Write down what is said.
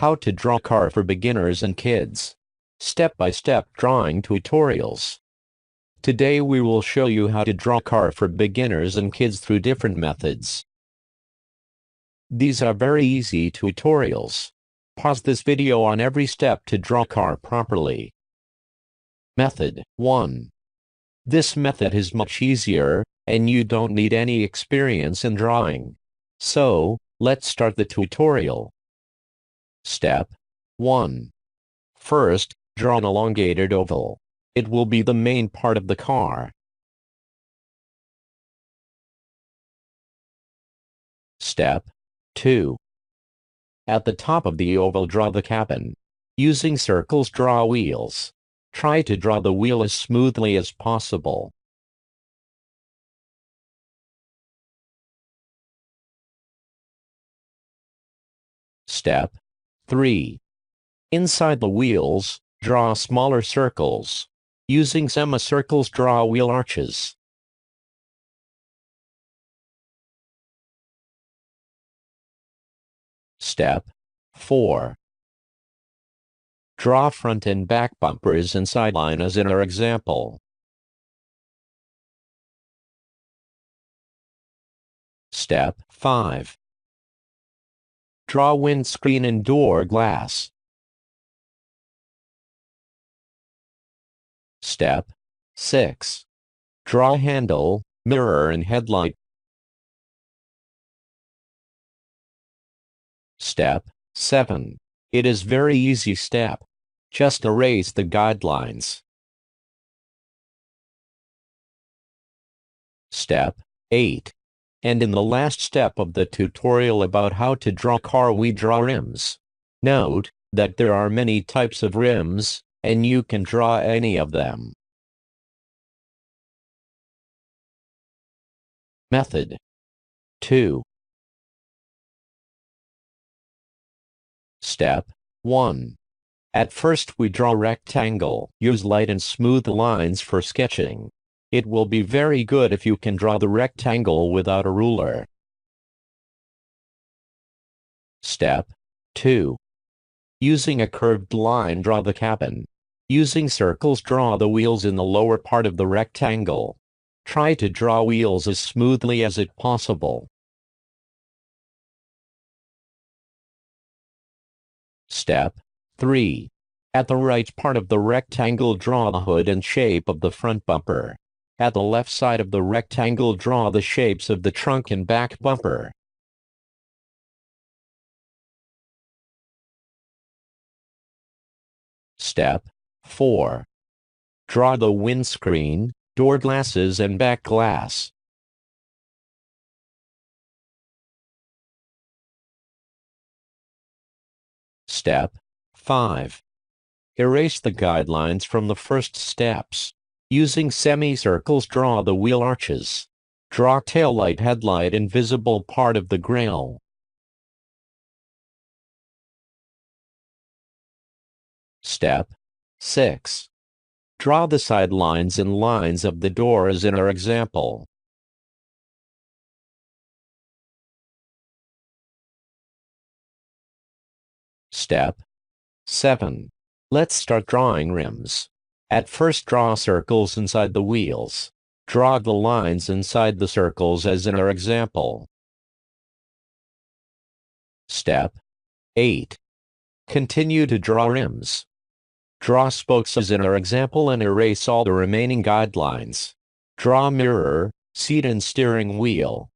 How to draw car for beginners and kids. Step-by-step drawing tutorials. Today we will show you how to draw car for beginners and kids through different methods. These are very easy tutorials. Pause this video on every step to draw car properly. Method 1. This method is much easier, and you don't need any experience in drawing. So, let's start the tutorial. Step 1. First, draw an elongated oval. It will be the main part of the car. Step 2. At the top of the oval, draw the cabin. Using circles, draw wheels. Try to draw the wheel as smoothly as possible. Step 3. Inside the wheels, draw smaller circles. Using semicircles, draw wheel arches. Step 4. Draw front and back bumpers and sideline as in our example. Step 5. Draw windscreen and door glass. Step 6. Draw handle, mirror and headlight. Step 7. It is very easy step. Just erase the guidelines. Step 8. And in the last step of the tutorial about how to draw car, we draw rims. Note that there are many types of rims, and you can draw any of them. Method 2. Step 1. At first we draw rectangle. Use light and smooth lines for sketching. It will be very good if you can draw the rectangle without a ruler. Step 2. Using a curved line, draw the cabin. Using circles, draw the wheels in the lower part of the rectangle. Try to draw wheels as smoothly as it possible. Step 3. At the right part of the rectangle, draw the hood and shape of the front bumper. At the left side of the rectangle, draw the shapes of the trunk and back bumper. Step 4. Draw the windscreen, door glasses and back glass. Step 5. Erase the guidelines from the first steps. Using semicircles, draw the wheel arches. Draw taillight, headlight and visible part of the grille. Step 6. Draw the sidelines and lines of the door as in our example. Step 7. Let's start drawing rims. At first, draw circles inside the wheels. Draw the lines inside the circles as in our example. Step 8. Continue to draw rims. Draw spokes as in our example and erase all the remaining guidelines. Draw mirror, seat and steering wheel.